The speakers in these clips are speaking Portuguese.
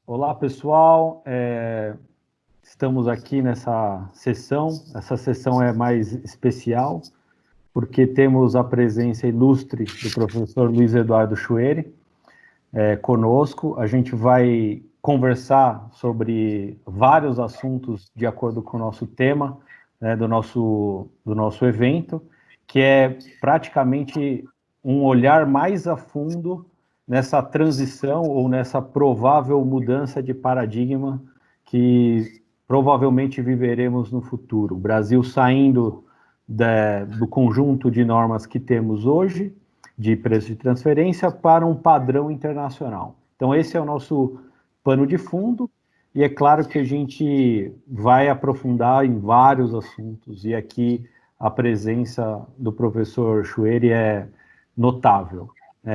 Olá, pessoal. Estamos aqui nessa sessão. Essa sessão é mais especial, porque temos a presença ilustre do professor Luiz Eduardo Chueri conosco. A gente vai conversar sobre vários assuntos de acordo com o nosso tema, né, do nosso evento, que é praticamente um olhar mais a fundo nessa transição ou nessa provável mudança de paradigma que provavelmente viveremos no futuro. O Brasil saindo do conjunto de normas que temos hoje, de preço de transferência, para um padrão internacional. Então, esse é o nosso pano de fundo, e é claro que a gente vai aprofundar em vários assuntos, e aqui a presença do professor Chueri é notável.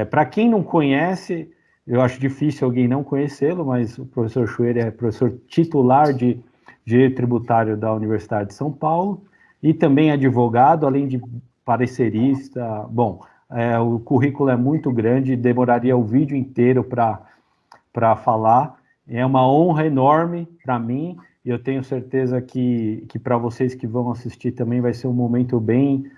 Para quem não conhece, eu acho difícil alguém não conhecê-lo, mas o professor Chueri é professor titular de Direito Tributário da Universidade de São Paulo e também advogado, além de parecerista. Bom, o currículo é muito grande, demoraria o vídeo inteiro para falar. É uma honra enorme para mim, e eu tenho certeza que para vocês que vão assistir também vai ser um momento bem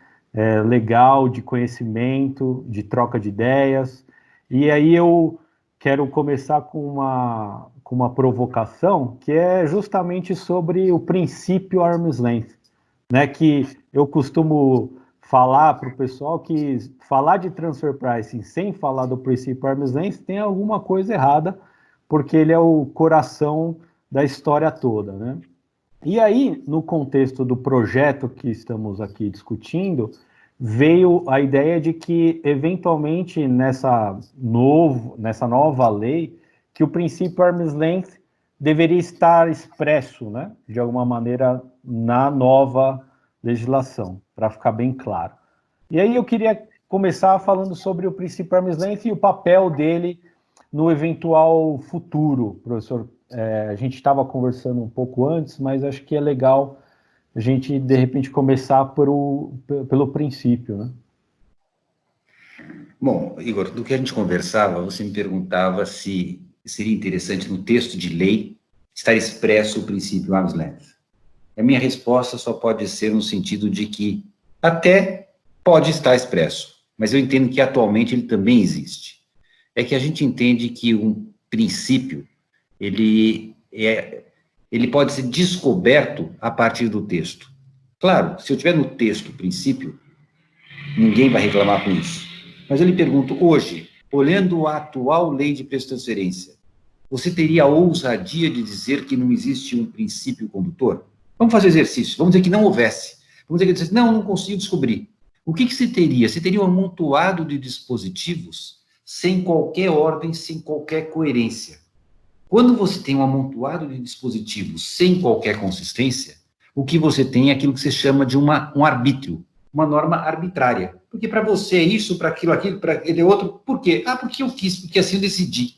legal de conhecimento, de troca de ideias. E aí eu quero começar com uma provocação, que é justamente sobre o princípio arm's length, né, que eu costumo falar para o pessoal que falar de transfer pricing sem falar do princípio arm's length tem alguma coisa errada, porque ele é o coração da história toda, né? E aí, no contexto do projeto que estamos aqui discutindo, veio a ideia de que, eventualmente, nessa nova lei, que o princípio arm's length deveria estar expresso, né, de alguma maneira, na nova legislação, para ficar bem claro. E aí eu queria começar falando sobre o princípio arm's length e o papel dele no eventual futuro, professor. A gente estava conversando um pouco antes, mas acho que é legal a gente, de repente, começar pelo princípio, né? Bom, Igor, do que a gente conversava, você me perguntava se seria interessante no texto de lei estar expresso o princípio arm's length. A minha resposta só pode ser no sentido de que até pode estar expresso, mas eu entendo que atualmente ele também existe. É que a gente entende que um princípio, ele pode ser descoberto a partir do texto. Claro, se eu tiver no texto o princípio, ninguém vai reclamar com isso. Mas eu lhe pergunto, hoje, olhando a atual lei de preço de transferência, você teria a ousadia de dizer que não existe um princípio condutor? Vamos fazer exercício, vamos dizer que não houvesse. Vamos dizer que não consigo descobrir. O que você teria? Você teria um amontoado de dispositivos sem qualquer ordem, sem qualquer coerência. Quando você tem um amontoado de dispositivos sem qualquer consistência, o que você tem é aquilo que se chama de um arbítrio, uma norma arbitrária. Porque para você é isso, para aquilo, para aquele outro. Por quê? Porque eu quis, porque assim eu decidi.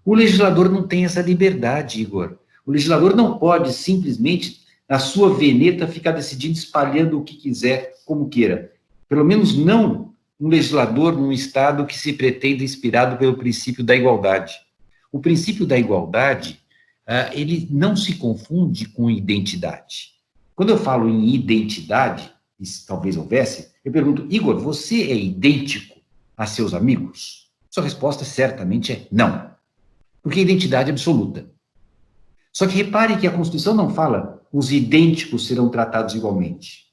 O legislador não tem essa liberdade, Igor. O legislador não pode simplesmente, na sua veneta, ficar decidindo, espalhando o que quiser, como queira. Pelo menos não um legislador num Estado que se pretenda inspirado pelo princípio da igualdade. O princípio da igualdade, ele não se confunde com identidade. Quando eu falo em identidade, e se talvez houvesse, eu pergunto, Igor, você é idêntico a seus amigos? Sua resposta certamente é não, porque é identidade absoluta. Só que repare que a Constituição não fala os idênticos serão tratados igualmente.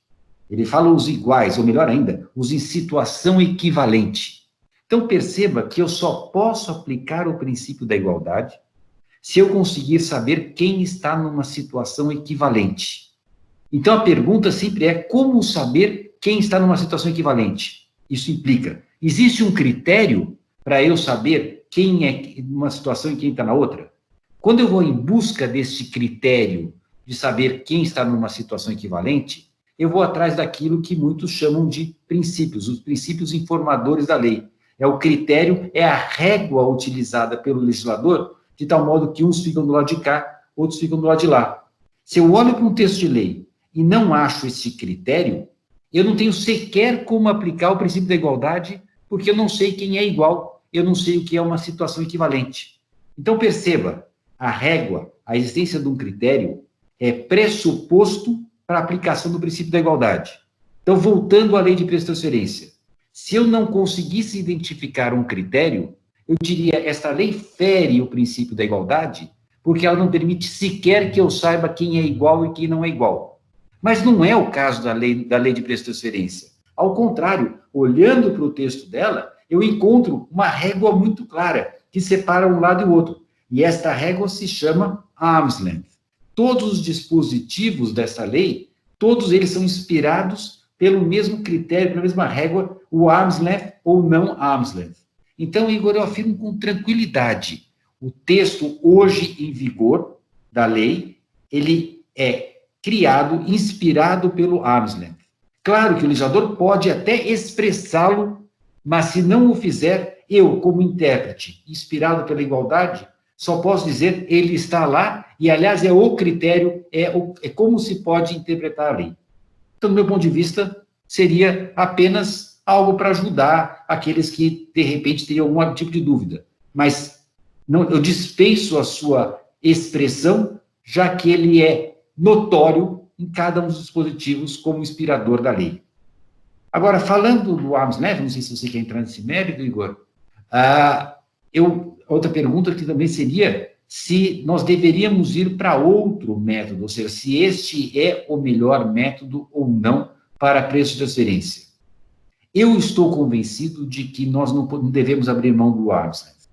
Ele fala os iguais, ou melhor ainda, os em situação equivalente. Então perceba que eu só posso aplicar o princípio da igualdade se eu conseguir saber quem está numa situação equivalente. Então a pergunta sempre é como saber quem está numa situação equivalente? Isso implica, existe um critério para eu saber quem é numa situação e quem está na outra? Quando eu vou em busca desse critério de saber quem está numa situação equivalente, eu vou atrás daquilo que muitos chamam de princípios, os princípios informadores da lei. É o critério, é a régua utilizada pelo legislador, de tal modo que uns ficam do lado de cá, outros ficam do lado de lá. Se eu olho para um texto de lei e não acho esse critério, eu não tenho sequer como aplicar o princípio da igualdade, porque eu não sei quem é igual, eu não sei o que é uma situação equivalente. Então, perceba, a régua, a existência de um critério é pressuposto para a aplicação do princípio da igualdade. Então, voltando à lei de preço de transferência, se eu não conseguisse identificar um critério, eu diria, esta lei fere o princípio da igualdade, porque ela não permite sequer que eu saiba quem é igual e quem não é igual. Mas não é o caso da lei de preço de transferência. Ao contrário, olhando para o texto dela, eu encontro uma régua muito clara, que separa um lado e o outro. E esta régua se chama arm's length. Todos os dispositivos dessa lei, todos eles são inspirados pelo mesmo critério, pela mesma régua, o arm's length ou não arm's length. Então, Igor, eu afirmo com tranquilidade, o texto hoje em vigor da lei, ele é criado, inspirado pelo arm's length. Claro que o legislador pode até expressá-lo, mas se não o fizer, eu, como intérprete, inspirado pela igualdade, só posso dizer, ele está lá, e, aliás, é o critério, é como se pode interpretar a lei. Então, do meu ponto de vista, seria apenas algo para ajudar aqueles que, de repente, teriam algum tipo de dúvida. Mas não, eu dispenso a sua expressão, já que ele é notório em cada um dos dispositivos como inspirador da lei. Agora, falando do arm's length, não sei se você quer entrar nesse mérito, Igor, outra pergunta que também seria se nós deveríamos ir para outro método, ou seja, se este é o melhor método ou não para preço de transferência. Eu estou convencido de que nós não devemos abrir mão do arm's length.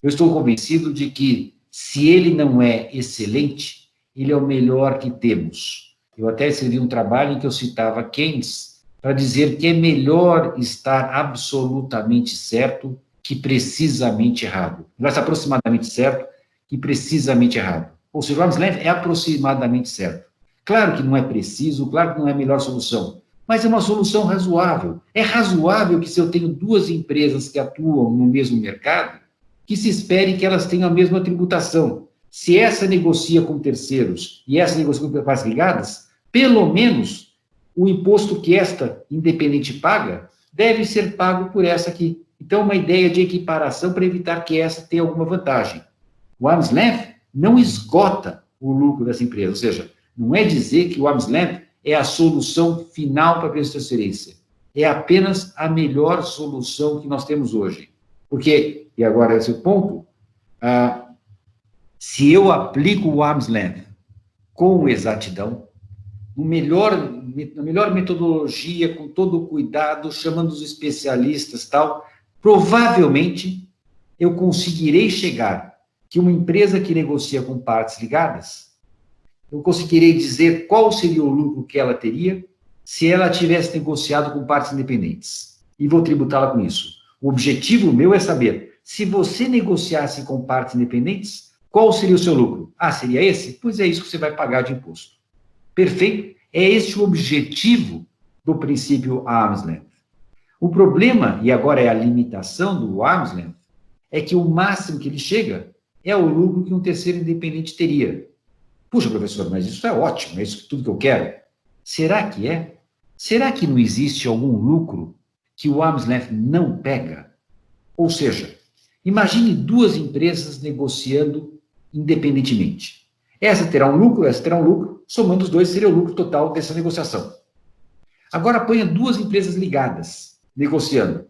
Eu estou convencido de que, se ele não é excelente, ele é o melhor que temos. Eu até escrevi um trabalho em que eu citava Keynes para dizer que é melhor estar absolutamente certo que precisamente errado. Não é aproximadamente certo que precisamente errado. Ou seja, o arm's length é aproximadamente certo. Claro que não é preciso, claro que não é a melhor solução, mas é uma solução razoável. É razoável que, se eu tenho duas empresas que atuam no mesmo mercado, que se espere que elas tenham a mesma tributação. Se essa negocia com terceiros e essa negocia com partes ligadas, pelo menos o imposto que esta independente paga deve ser pago por essa aqui. Então, uma ideia de equiparação para evitar que essa tenha alguma vantagem. O arm's length não esgota o lucro dessa empresa, ou seja, não é dizer que o arm's length é a solução final para a preço de transferência. É apenas a melhor solução que nós temos hoje. Porque, e agora esse é o ponto, se eu aplico o arm's length com exatidão, na melhor metodologia, com todo o cuidado, chamando os especialistas e tal, provavelmente eu conseguirei chegar que uma empresa que negocia com partes ligadas, eu conseguirei dizer qual seria o lucro que ela teria se ela tivesse negociado com partes independentes. E vou tributá-la com isso. O objetivo meu é saber, se você negociasse com partes independentes, qual seria o seu lucro? Seria esse? Pois é isso que você vai pagar de imposto. Perfeito? É este o objetivo do princípio arm's length. O problema, e agora é a limitação do arm's length, é que o máximo que ele chega é o lucro que um terceiro independente teria. Puxa, professor, mas isso é ótimo, é isso tudo que eu quero. Será que é? Será que não existe algum lucro que o arm's length não pega? Ou seja, imagine duas empresas negociando independentemente. Essa terá um lucro, somando os dois seria o lucro total dessa negociação. Agora ponha duas empresas ligadas, negociando.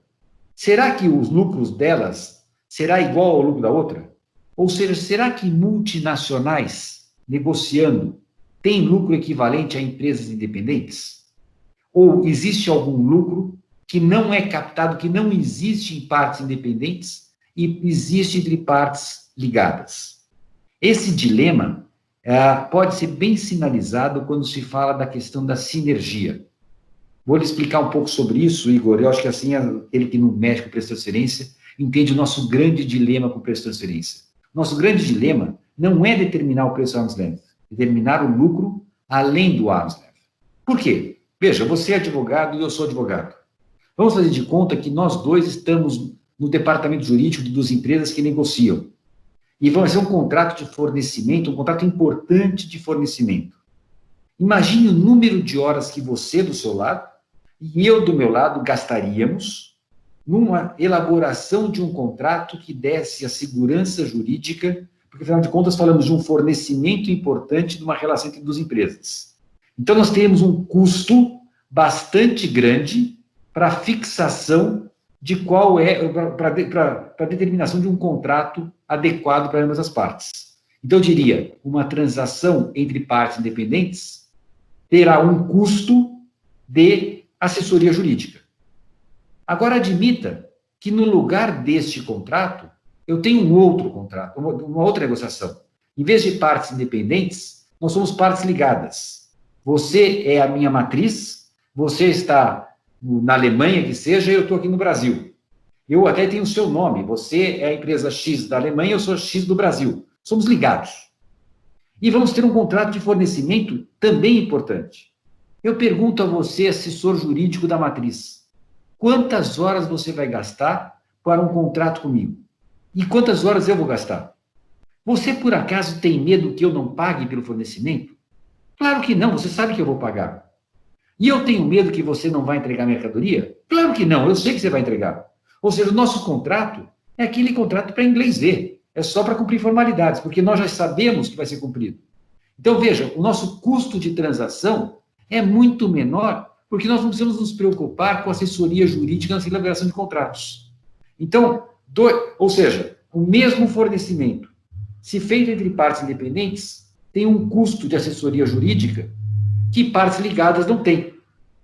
Será que os lucros delas será igual ao lucro da outra? Ou seja, será que multinacionais negociando têm lucro equivalente a empresas independentes? Ou existe algum lucro que não é captado, que não existe em partes independentes e existe entre partes ligadas? Esse dilema pode ser bem sinalizado quando se fala da questão da sinergia. Vou lhe explicar um pouco sobre isso, Igor. Eu acho que assim, ele que não mexe com preço de transferência, entende o nosso grande dilema com preço de transferência. Nosso grande dilema não é determinar o preço arm's length, determinar o lucro além do arm's length. Por quê? Veja, você é advogado e eu sou advogado. Vamos fazer de conta que nós dois estamos no departamento jurídico de duas empresas que negociam. E vai ser um contrato de fornecimento, um contrato importante de fornecimento. Imagine o número de horas que você do seu lado e eu do meu lado gastaríamos numa elaboração de um contrato que desse a segurança jurídica porque, afinal de contas, falamos de um fornecimento importante de uma relação entre duas empresas. Então, nós temos um custo bastante grande para a fixação de qual é, para a determinação de um contrato adequado para ambas as partes. Então, eu diria, uma transação entre partes independentes terá um custo de assessoria jurídica. Agora, admita que no lugar deste contrato, eu tenho um outro contrato, uma outra negociação. Em vez de partes independentes, nós somos partes ligadas. Você é a minha matriz, você está na Alemanha, que seja, e eu estou aqui no Brasil. Eu até tenho o seu nome, você é a empresa X da Alemanha, eu sou X do Brasil. Somos ligados. E vamos ter um contrato de fornecimento também importante. Eu pergunto a você, assessor jurídico da matriz, quantas horas você vai gastar para um contrato comigo? E quantas horas eu vou gastar? Você, por acaso, tem medo que eu não pague pelo fornecimento? Claro que não, você sabe que eu vou pagar. E eu tenho medo que você não vai entregar mercadoria? Claro que não, eu sei que você vai entregar. Ou seja, o nosso contrato é aquele contrato para inglês ver. É só para cumprir formalidades, porque nós já sabemos que vai ser cumprido. Então, veja, o nosso custo de transação é muito menor, porque nós não precisamos nos preocupar com assessoria jurídica na celebração de contratos. Então, ou seja, o mesmo fornecimento, se feito entre partes independentes, tem um custo de assessoria jurídica que partes ligadas não têm.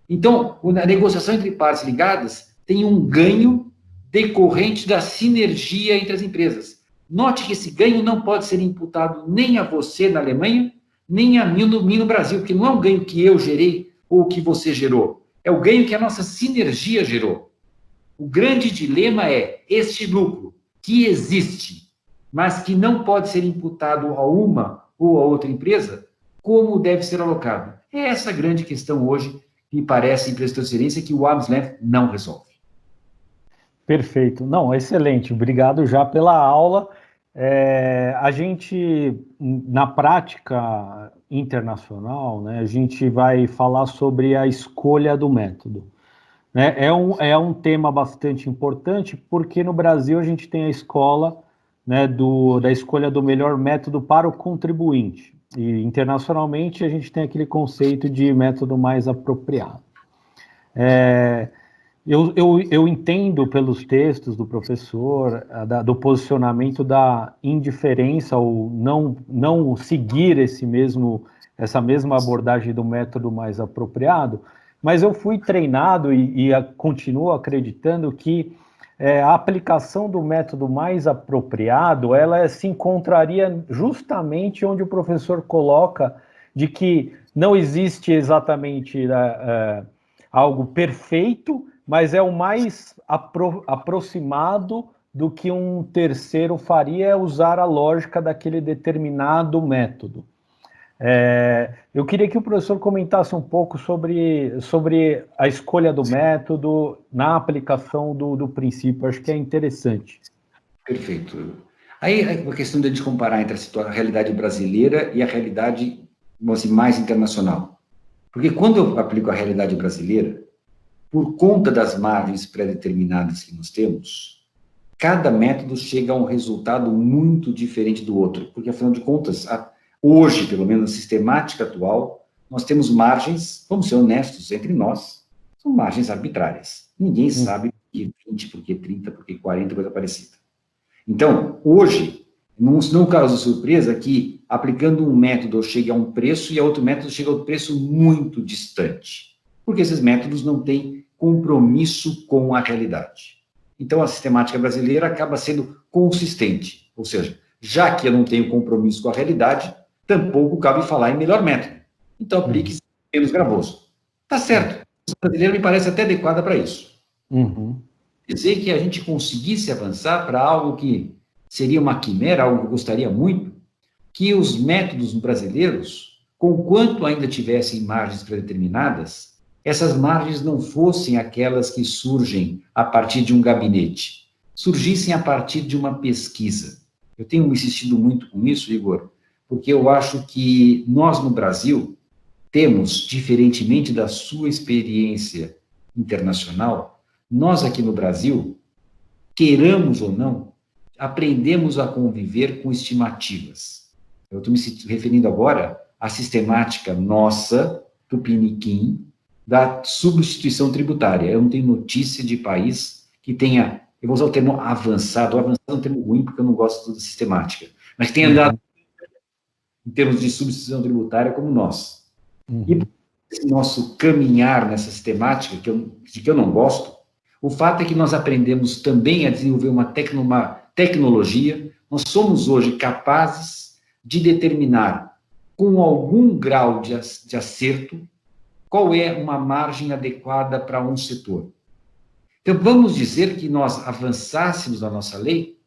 Então, a negociação entre partes ligadas tem um ganho decorrente da sinergia entre as empresas. Note que esse ganho não pode ser imputado nem a você na Alemanha, nem a mim no Brasil, porque não é um ganho que eu gerei ou que você gerou. É o ganho que a nossa sinergia gerou. O grande dilema é este lucro que existe, mas que não pode ser imputado a uma ou a outra empresa, como deve ser alocado. É essa a grande questão hoje, que me parece, empresa de transferência, que o arm's length não resolve. Perfeito. Não, excelente. Obrigado já pela aula. A gente, na prática internacional, né, a gente vai falar sobre a escolha do método. Né? É um tema bastante importante, porque no Brasil a gente tem a escola, né, da escolha do melhor método para o contribuinte. E internacionalmente a gente tem aquele conceito de método mais apropriado. Eu entendo pelos textos do professor, do posicionamento da indiferença ou não seguir essa mesma abordagem do método mais apropriado, mas eu fui treinado e continuo acreditando que a aplicação do método mais apropriado, ela se encontraria justamente onde o professor coloca de que não existe exatamente algo perfeito, mas é o mais aproximado do que um terceiro faria, é usar a lógica daquele determinado método. Eu queria que o professor comentasse um pouco sobre a escolha do método na aplicação do princípio. Acho que é interessante. Perfeito. Aí é uma questão de a gente comparar entre a realidade brasileira e a realidade, vamos dizer, mais internacional. Porque quando eu aplico a realidade brasileira, por conta das margens pré-determinadas que nós temos, cada método chega a um resultado muito diferente do outro, porque, afinal de contas, hoje, pelo menos na sistemática atual, nós temos margens, vamos ser honestos entre nós, são margens arbitrárias. Ninguém sabe por que 20, por que 30, por que 40, coisa parecida. Então, hoje, não causa surpresa que, aplicando um método, eu chegue a um preço e a outro método chega a outro preço muito distante, porque esses métodos não têm compromisso com a realidade. Então, a sistemática brasileira acaba sendo consistente, ou seja, já que eu não tenho compromisso com a realidade, tampouco cabe falar em melhor método. Então, aplique menos gravoso. Tá certo. A brasileira me parece até adequada para isso. Dizer que a gente conseguisse avançar para algo que seria uma quimera, algo que eu gostaria muito, que os métodos brasileiros, conquanto ainda tivessem margens predeterminadas, essas margens não fossem aquelas que surgem a partir de um gabinete, surgissem a partir de uma pesquisa. Eu tenho insistido muito com isso, Igor, porque eu acho que nós no Brasil temos, diferentemente da sua experiência internacional, nós aqui no Brasil, queiramos ou não, aprendemos a conviver com estimativas. Eu estou me referindo agora à sistemática nossa, tupiniquim, da substituição tributária. Eu não tenho notícia de país que tenha, eu vou usar o termo avançado é um termo ruim porque eu não gosto da sistemática, mas que tenha andado em termos de substituição tributária como nós. E por esse nosso caminhar nessa sistemática, de que eu não gosto, o fato é que nós aprendemos também a desenvolver uma tecnologia, nós somos hoje capazes de determinar, com algum grau de acerto, qual é uma margem adequada para um setor. Então, vamos dizer que nós avançássemos na nossa lei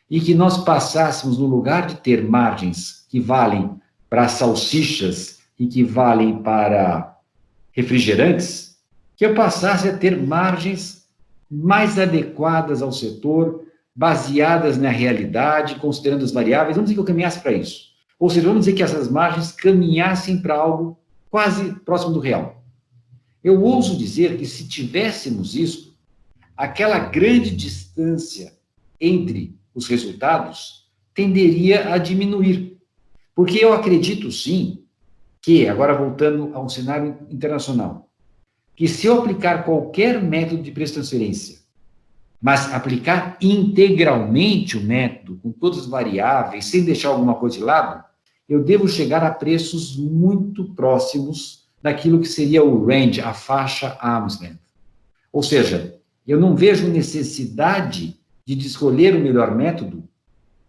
e que nós passássemos, no lugar de ter margens que valem para salsichas e que valem para refrigerantes, que eu passasse a ter margens mais adequadas ao setor, baseadas na realidade, considerando as variáveis. Vamos dizer que eu caminhasse para isso. Ou seja, vamos dizer que essas margens caminhassem para algo quase próximo do real. Eu ouso dizer que se tivéssemos isso, aquela grande distância entre os resultados tenderia a diminuir. Porque eu acredito, sim, que, agora voltando a um cenário internacional, que se eu aplicar qualquer método de preço de transferência, mas aplicar integralmente o método, com todas as variáveis, sem deixar alguma coisa de lado, eu devo chegar a preços muito próximos daquilo que seria o range, a faixa arm's length. Ou seja, eu não vejo necessidade de escolher o melhor método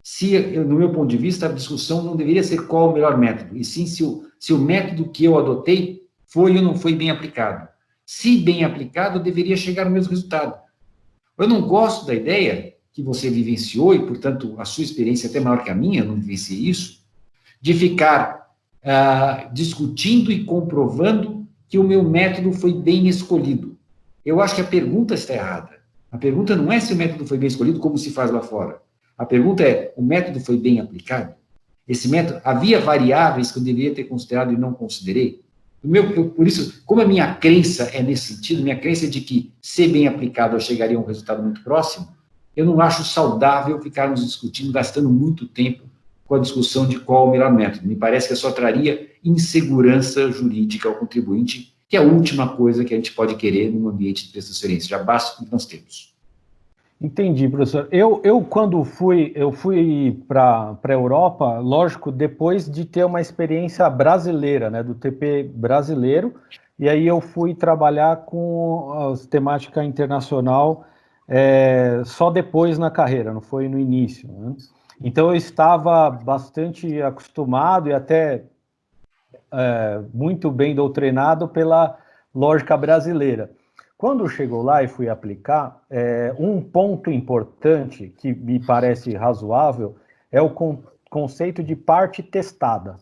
se, no meu ponto de vista, a discussão não deveria ser qual o melhor método, e sim se o método que eu adotei foi ou não foi bem aplicado. Se bem aplicado, eu deveria chegar ao mesmo resultado. Eu não gosto da ideia que você vivenciou, e, portanto, a sua experiência é até maior que a minha, eu não vivenciei isso, de ficar discutindo e comprovando que o meu método foi bem escolhido. Eu acho que a pergunta está errada. A pergunta não é se o método foi bem escolhido, como se faz lá fora. A pergunta é, o método foi bem aplicado? Esse método, havia variáveis que eu deveria ter considerado e não considerei? Por isso, como a minha crença é nesse sentido, minha crença é de que, se bem aplicado, eu chegaria a um resultado muito próximo, eu não acho saudável ficarmos discutindo, gastando muito tempo com a discussão de qual o melhor método. Me parece que só traria insegurança jurídica ao contribuinte, que é a última coisa que a gente pode querer num ambiente de transferência. Já basta o que nós temos. Entendi, professor. Eu quando fui para a Europa, lógico, depois de ter uma experiência brasileira, né, do TP brasileiro, e aí eu fui trabalhar com a temática internacional só depois na carreira, não foi no início, né? Então eu estava bastante acostumado e até muito bem doutrinado pela lógica brasileira. Quando chegou lá e fui aplicar, um ponto importante que me parece razoável é o conceito de parte testada.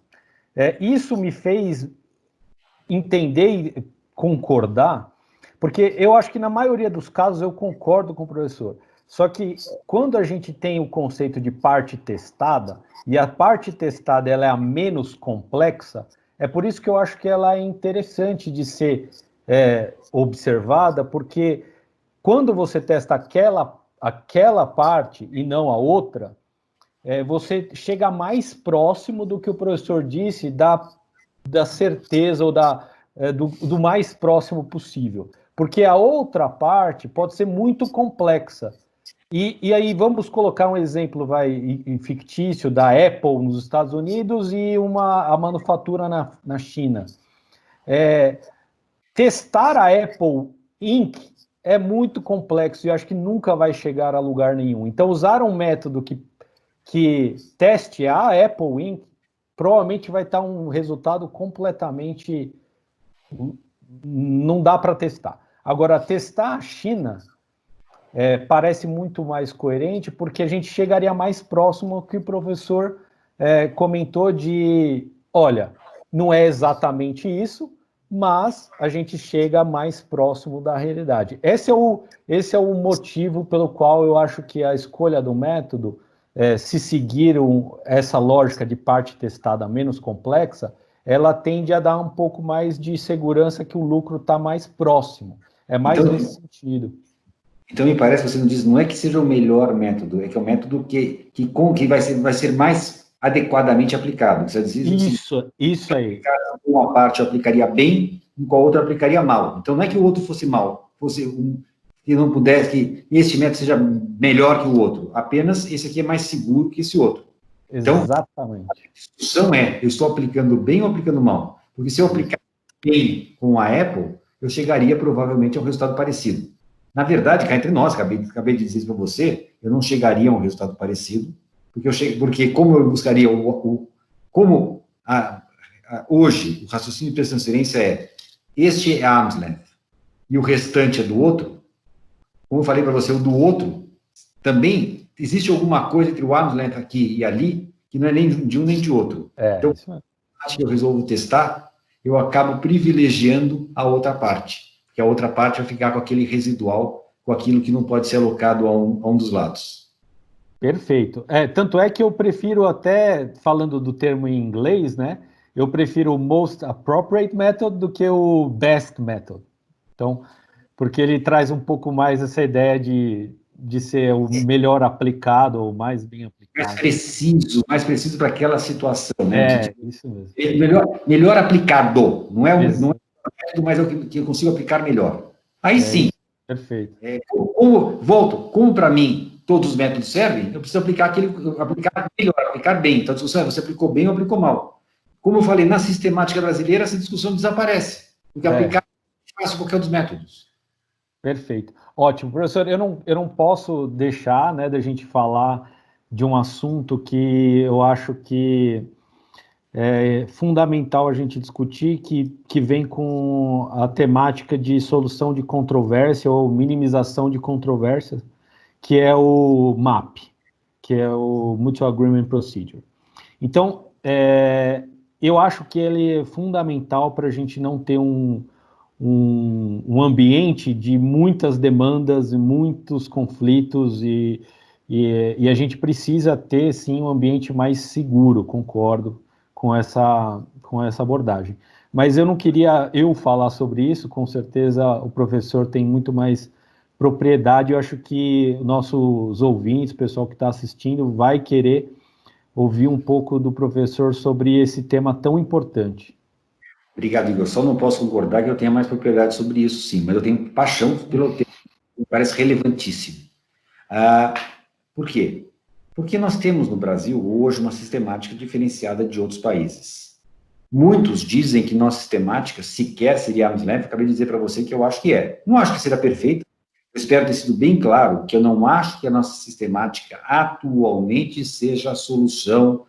Isso me fez entender e concordar, porque eu acho que na maioria dos casos eu concordo com o professor. Só que quando a gente tem o conceito de parte testada, e a parte testada ela é a menos complexa, é por isso que eu acho que ela é interessante de ser observada, porque quando você testa aquela parte e não a outra, você chega mais próximo do que o professor disse da certeza ou do mais próximo possível. Porque a outra parte pode ser muito complexa. E aí vamos colocar um exemplo fictício da Apple nos Estados Unidos e a manufatura na China. Testar a Apple Inc. é muito complexo e acho que nunca vai chegar a lugar nenhum. Então, usar um método que teste a Apple Inc. provavelmente vai estar um resultado completamente... não dá para testar. Agora, testar a China parece muito mais coerente, porque a gente chegaria mais próximo ao que o professor comentou de, olha, não é exatamente isso, mas a gente chega mais próximo da realidade. Esse é o motivo pelo qual eu acho que a escolha do método, se seguir essa lógica de parte testada menos complexa, ela tende a dar um pouco mais de segurança que o lucro está mais próximo. É mais nesse sentido. Então, me parece que você não diz, não é que seja o melhor método, é que é o método que vai ser mais adequadamente aplicado. Você diz, Isso aí. com uma parte eu aplicaria bem, com a outra eu aplicaria mal. Então, não é que o outro fosse mal, que não pudesse, que este método seja melhor que o outro, apenas esse aqui é mais seguro que esse outro. Então, Exatamente. a discussão eu estou aplicando bem ou aplicando mal? Porque se eu aplicar bem com a Apple, eu chegaria provavelmente a um resultado parecido. Na verdade, cá entre nós, acabei de dizer isso para você, eu não chegaria a um resultado parecido, porque como eu buscaria hoje, o raciocínio de transferência este é arm's length e o restante é do outro, como eu falei para você, o do outro, também existe alguma coisa entre o arm's length aqui e ali, que não é nem de um nem de outro. Então, Isso mesmo. acho que eu resolvo testar, eu acabo privilegiando a outra parte, porque a outra parte vai ficar com aquele residual, com aquilo que não pode ser alocado a um dos lados. Perfeito. Tanto é que eu prefiro até, falando do termo em inglês, né? Eu prefiro o most appropriate method do que o best method. Então, porque ele traz um pouco mais essa ideia de ser o melhor aplicado ou mais bem aplicado. Mais preciso para aquela situação, né? Isso mesmo. Melhor aplicado, não é o método, mas é o que eu consigo aplicar melhor. Aí sim, perfeito. Como para mim todos os métodos servem, eu preciso aplicar melhor, aplicar bem. Então, a discussão é você aplicou bem ou aplicou mal. Como eu falei, na sistemática brasileira, essa discussão desaparece, porque aplicar é fácil qualquer dos métodos. Perfeito. Ótimo. Professor, eu não posso deixar, né, da gente falar de um assunto que eu acho que é fundamental a gente discutir, que vem com a temática de solução de controvérsia ou minimização de controvérsias, que é o MAP, que é o Mutual Agreement Procedure. Então, eu acho que ele é fundamental para a gente não ter um ambiente de muitas demandas, muitos conflitos e a gente precisa ter, sim, um ambiente mais seguro, concordo com essa abordagem. Mas eu não queria falar sobre isso, com certeza o professor tem muito mais propriedade, eu acho que nossos ouvintes, o pessoal que está assistindo, vai querer ouvir um pouco do professor sobre esse tema tão importante. Obrigado, Igor. Só não posso concordar que eu tenha mais propriedade sobre isso, sim, mas eu tenho paixão pelo tema, me parece relevantíssimo. Por quê? Porque nós temos no Brasil hoje uma sistemática diferenciada de outros países. Muitos dizem que nossa sistemática sequer seria arm's length, acabei de dizer para você que eu acho que é. Não acho que será perfeita, eu espero ter sido bem claro que eu não acho que a nossa sistemática atualmente seja a solução,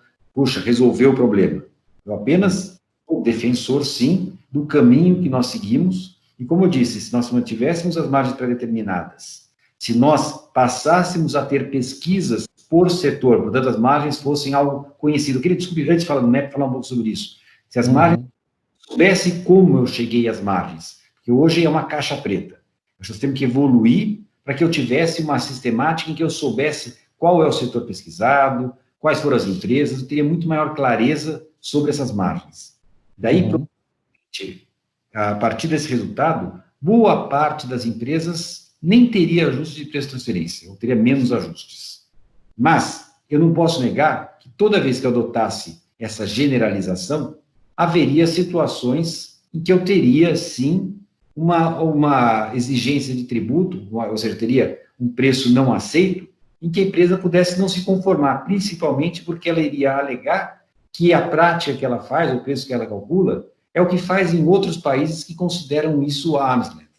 resolver o problema. Eu apenas sou defensor, sim, do caminho que nós seguimos, e como eu disse, se nós mantivéssemos as margens pré-determinadas, se nós passássemos a ter pesquisas por setor, portanto, as margens fossem algo conhecido. Eu queria, desculpe, antes de falar do MEP, falar um pouco sobre isso. Se as margens soubesse como eu cheguei às margens, porque hoje é uma caixa preta. Nós temos que evoluir para que eu tivesse uma sistemática em que eu soubesse qual é o setor pesquisado, quais foram as empresas, eu teria muito maior clareza sobre essas margens. Daí, a partir desse resultado, boa parte das empresas nem teria ajuste de preço de transferência, ou teria menos ajustes. Mas eu não posso negar que toda vez que eu adotasse essa generalização, haveria situações em que eu teria, sim, uma exigência de tributo, ou seja, teria um preço não aceito, em que a empresa pudesse não se conformar, principalmente porque ela iria alegar que a prática que ela faz, o preço que ela calcula, é o que faz em outros países que consideram isso arm's length.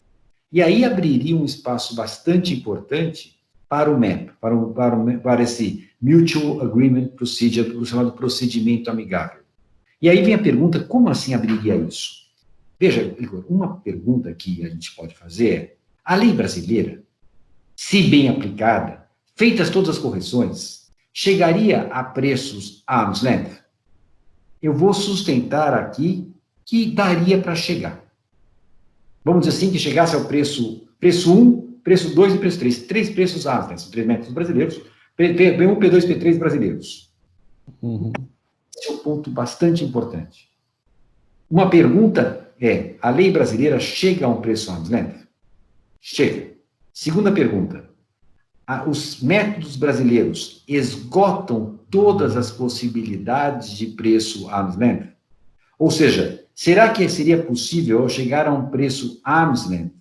E aí abriria um espaço bastante importante para o MEP, para esse Mutual Agreement Procedure, o chamado procedimento amigável. E aí vem a pergunta, como assim abriria isso? Veja, Igor, uma pergunta que a gente pode fazer é, a lei brasileira, se bem aplicada, feitas todas as correções, chegaria a preços arm's length? Eu vou sustentar aqui que daria para chegar. Vamos dizer assim, que chegasse ao preço 1, preço 2 e preço 3. 3 preços arm's length, são 3 métodos brasileiros, P1, P2, P3 brasileiros. Esse é um ponto bastante importante. Uma pergunta é, a lei brasileira chega a um preço arm's length? Chega. Segunda pergunta. Os métodos brasileiros esgotam todas as possibilidades de preço arm's length? Ou seja, será que seria possível eu chegar a um preço arm's length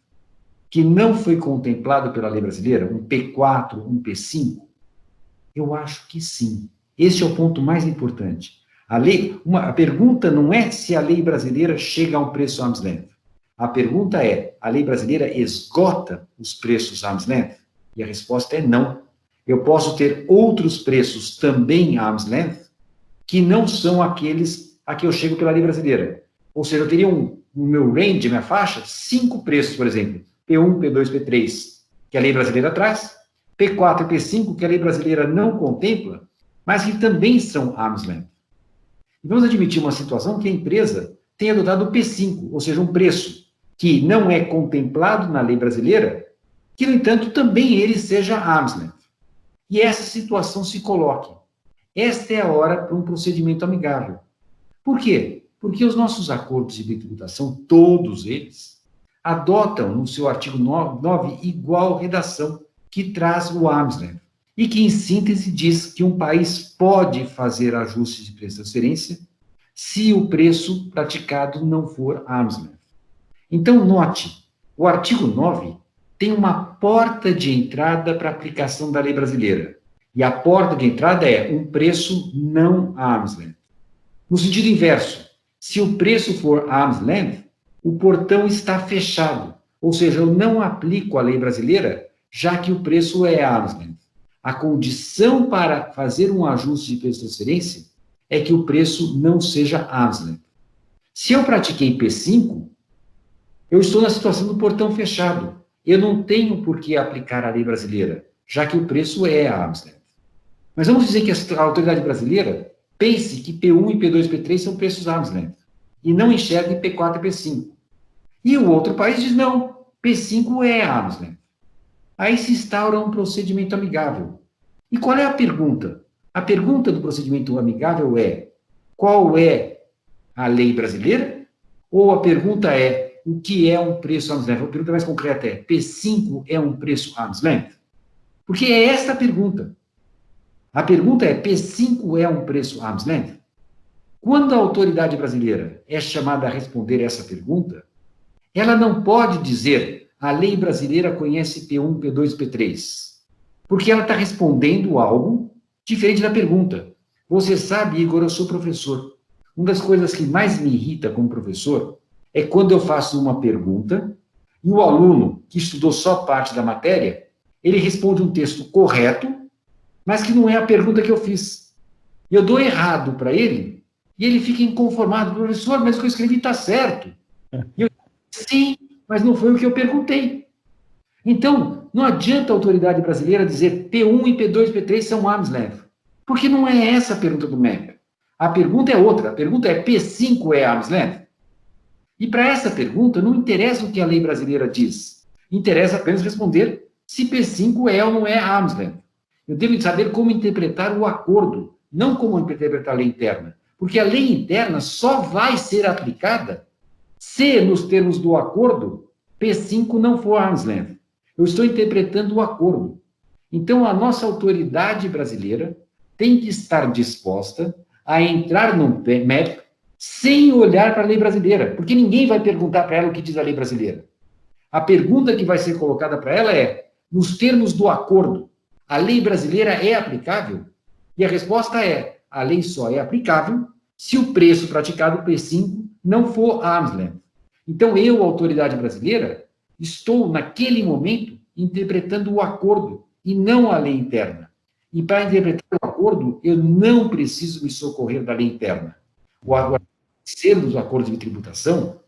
que não foi contemplado pela lei brasileira, um P4, um P5? Eu acho que sim. Este é o ponto mais importante. A pergunta não é se a lei brasileira chega a um preço arm's length. A pergunta é, a lei brasileira esgota os preços arm's length? E a resposta é não. Eu posso ter outros preços também arm's length que não são aqueles a que eu chego pela lei brasileira. Ou seja, eu teria no meu range, minha faixa, 5 preços, por exemplo, P1, P2, P3, que a lei brasileira traz, P4 e P5, que a lei brasileira não contempla, mas que também são arm's length. E vamos admitir uma situação que a empresa tenha adotado o P5, ou seja, um preço que não é contemplado na lei brasileira, que, no entanto, também ele seja arm's length. E essa situação se coloque. Esta é a hora para um procedimento amigável. Por quê? Porque os nossos acordos de tributação, todos eles, adotam no seu artigo 9 igual redação, que traz o arm's length, e que, em síntese, diz que um país pode fazer ajustes de preço de transferência se o preço praticado não for arm's length. Então, note, o artigo 9 tem uma porta de entrada para a aplicação da lei brasileira. E a porta de entrada é um preço não arm's length. No sentido inverso, se o preço for arm's length, o portão está fechado. Ou seja, eu não aplico a lei brasileira, já que o preço é arm's length. A condição para fazer um ajuste de preço de transferência é que o preço não seja arm's length. Se eu pratiquei P5, eu estou na situação do portão fechado. Eu não tenho por que aplicar a lei brasileira, já que o preço é arm's length. Mas vamos dizer que a autoridade brasileira pense que P1 e P2 e P3 são preços arm's length, e não enxergue P4 e P5. E o outro país diz, não, P5 é arm's length. Aí se instaura um procedimento amigável. E qual é a pergunta? A pergunta do procedimento amigável é, qual é a lei brasileira? Ou a pergunta é, o que é um preço arm's length? A pergunta mais concreta é, P5 é um preço arm's length? Porque é esta a pergunta. A pergunta é, P5 é um preço arm's length? Quando a autoridade brasileira é chamada a responder essa pergunta, ela não pode dizer, a lei brasileira conhece P1, P2 e P3, porque ela está respondendo algo diferente da pergunta. Você sabe, Igor, eu sou professor. Uma das coisas que mais me irrita como professor é quando eu faço uma pergunta e o aluno, que estudou só parte da matéria, ele responde um texto correto, mas que não é a pergunta que eu fiz. Eu dou errado para ele e ele fica inconformado. Professor, mas o que eu escrevi está certo. E eu sim, mas não foi o que eu perguntei. Então, não adianta a autoridade brasileira dizer P1 e P2 e P3 são arm's length, porque não é essa a pergunta do MEC. A pergunta é outra. A pergunta é P5 é arm's length? E para essa pergunta, não interessa o que a lei brasileira diz. Interessa apenas responder se P5 é ou não é arm's length. Eu devo saber como interpretar o acordo, não como interpretar a lei interna. Porque a lei interna só vai ser aplicada se, nos termos do acordo, P5 não for arm's length. Eu estou interpretando o acordo. Então, a nossa autoridade brasileira tem que estar disposta a entrar no MEP sem olhar para a lei brasileira, porque ninguém vai perguntar para ela o que diz a lei brasileira. A pergunta que vai ser colocada para ela é, nos termos do acordo, a lei brasileira é aplicável? E a resposta é, a lei só é aplicável se o preço praticado P5 não for arm's length. Então, eu, autoridade brasileira, estou, naquele momento, interpretando o acordo e não a lei interna. E para interpretar o acordo, eu não preciso me socorrer da lei interna. O terceiro dos acordos de tributação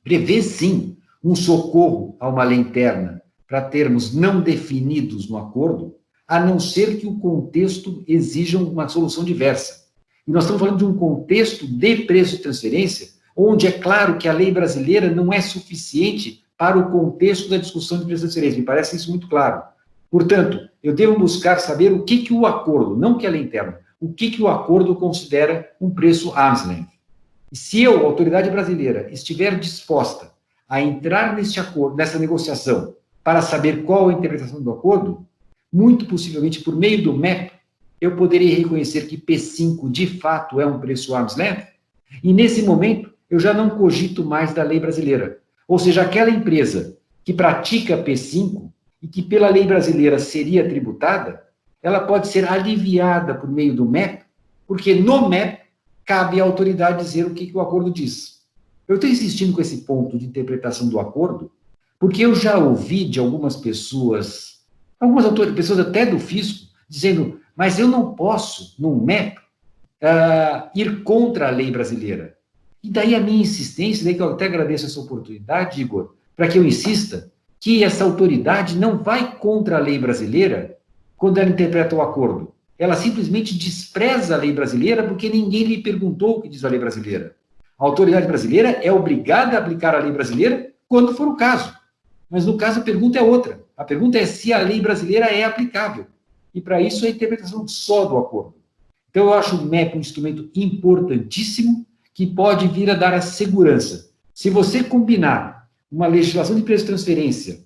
prevê, sim, um socorro a uma lei interna para termos não definidos no acordo, a não ser que o contexto exija uma solução diversa. E nós estamos falando de um contexto de preço de transferência, onde é claro que a lei brasileira não é suficiente para o contexto da discussão de preço de transferência. Me parece isso muito claro. Portanto, eu devo buscar saber o que o acordo, não que a lei interna, o que o acordo considera um preço arm's length. E se eu, autoridade brasileira, estiver disposta a entrar neste acordo, nessa negociação, para saber qual a interpretação do acordo, muito possivelmente por meio do MAP, eu poderia reconhecer que P5 de fato é um preço arm's length, e nesse momento eu já não cogito mais da lei brasileira. Ou seja, aquela empresa que pratica P5 e que pela lei brasileira seria tributada, ela pode ser aliviada por meio do MAP, porque no MAP cabe à autoridade dizer o que o acordo diz. Eu estou insistindo com esse ponto de interpretação do acordo, porque eu já ouvi de algumas pessoas pessoas até do fisco, dizendo, mas eu não posso, no MEP, ir contra a lei brasileira. E daí a minha insistência, daí que eu até agradeço essa oportunidade, Igor, para que eu insista que essa autoridade não vai contra a lei brasileira quando ela interpreta o acordo. Ela simplesmente despreza a lei brasileira porque ninguém lhe perguntou o que diz a lei brasileira. A autoridade brasileira é obrigada a aplicar a lei brasileira quando for o caso. Mas, no caso, a pergunta é outra. A pergunta é se a lei brasileira é aplicável. E, para isso, a interpretação só do acordo. Então, eu acho o MEP um instrumento importantíssimo que pode vir a dar a segurança. Se você combinar uma legislação de preço de transferência,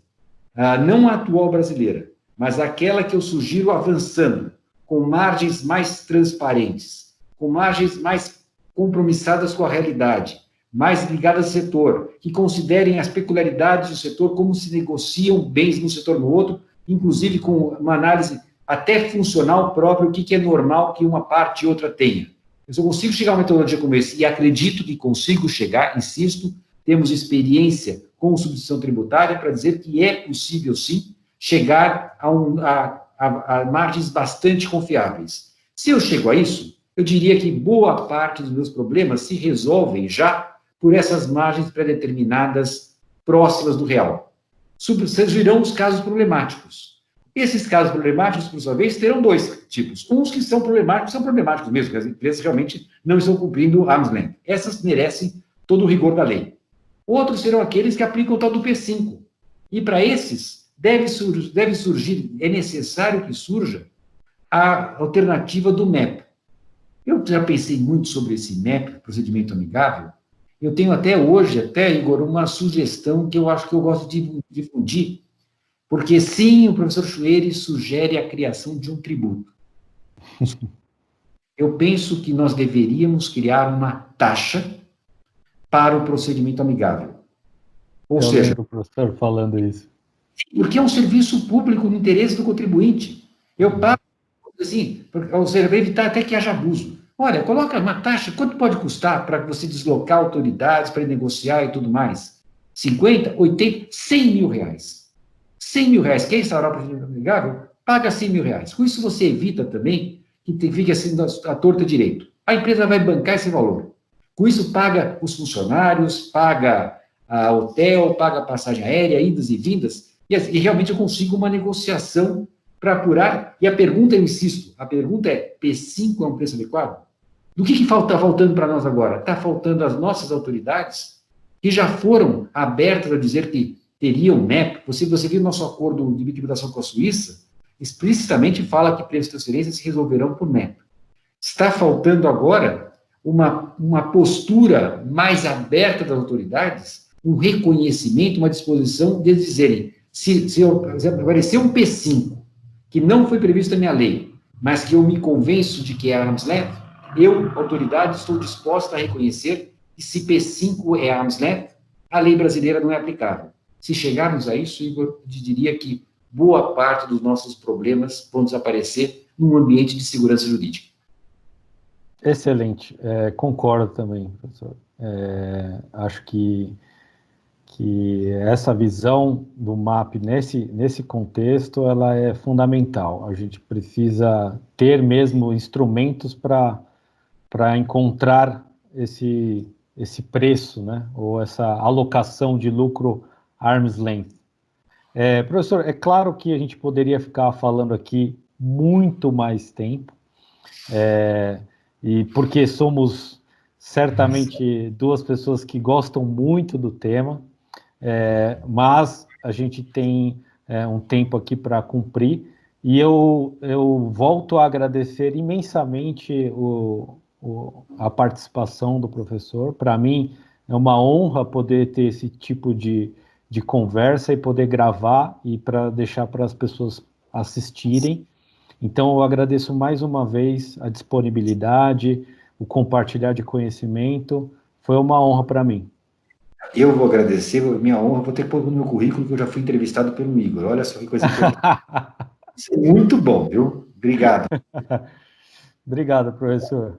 não a atual brasileira, mas aquela que eu sugiro avançando, com margens mais transparentes, com margens mais compromissadas com a realidade, mais ligadas ao setor, que considerem as peculiaridades do setor, como se negociam bens num setor no outro, inclusive com uma análise até funcional própria, o que é normal que uma parte e outra tenha. Eu só consigo chegar a uma metodologia como esse, e acredito que consigo chegar, insisto, temos experiência com substituição tributária para dizer que é possível, sim, chegar a margens bastante confiáveis. Se eu chego a isso, eu diria que boa parte dos meus problemas se resolvem já por essas margens pré-determinadas próximas do real. Surgirão os casos problemáticos. Esses casos problemáticos, por sua vez, terão dois tipos. Uns que são problemáticos mesmo, que as empresas realmente não estão cumprindo arm's length. Essas merecem todo o rigor da lei. Outros serão aqueles que aplicam o tal do P5. E para esses, deve surgir, é necessário que surja a alternativa do MEP. Eu já pensei muito sobre esse MEP, procedimento amigável. Eu tenho até hoje, Igor, uma sugestão que eu acho que eu gosto de difundir, porque sim, o professor Chueire sugere a criação de um tributo. Eu penso que nós deveríamos criar uma taxa para o procedimento amigável. Ou seja, lembro o professor falando isso. Porque é um serviço público no interesse do contribuinte. Eu pago, assim, ou seja, para evitar até que haja abuso. Olha, coloca uma taxa, quanto pode custar para você deslocar autoridades, para negociar e tudo mais? 50, 80, 100 mil reais. 100 mil reais. Quer instaurar o procedimento amigável? Paga 100 mil reais. Com isso você evita também que fique assim a torta direito. A empresa vai bancar esse valor. Com isso paga os funcionários, paga hotel, paga passagem aérea, idas e vindas, e realmente eu consigo uma negociação para apurar. E a pergunta, eu insisto, a pergunta é, P5 é um preço adequado? Do que está faltando para nós agora? Está faltando as nossas autoridades, que já foram abertas a dizer que teriam MEP. Você viu nosso acordo de tributação com a Suíça, explicitamente fala que preços de transferência se resolverão por MEP. Está faltando agora uma postura mais aberta das autoridades, um reconhecimento, uma disposição de dizerem, se aparecer um P5, que não foi previsto na minha lei, mas que eu me convenço de que é arm's length, eu, autoridade, estou disposta a reconhecer que se P5 é arm's length, a lei brasileira não é aplicável. Se chegarmos a isso, Igor, eu diria que boa parte dos nossos problemas vão desaparecer num ambiente de segurança jurídica. Excelente, concordo também, professor. Acho que essa visão do MAP nesse contexto, ela é fundamental. A gente precisa ter mesmo instrumentos para encontrar esse preço, né? Ou essa alocação de lucro arm's length. Professor, é claro que a gente poderia ficar falando aqui muito mais tempo, e porque somos certamente duas pessoas que gostam muito do tema, mas a gente tem um tempo aqui para cumprir, e eu volto a agradecer imensamente a participação do professor. Para mim é uma honra poder ter esse tipo de de conversa e poder gravar e para deixar para as pessoas assistirem. Então, eu agradeço mais uma vez a disponibilidade, o compartilhar de conhecimento. Foi uma honra para mim. Eu vou agradecer, minha honra, vou ter que pôr no meu currículo que eu já fui entrevistado pelo Igor. Olha só que coisa importante. Isso é muito bom, viu? Obrigado. Obrigado, professor.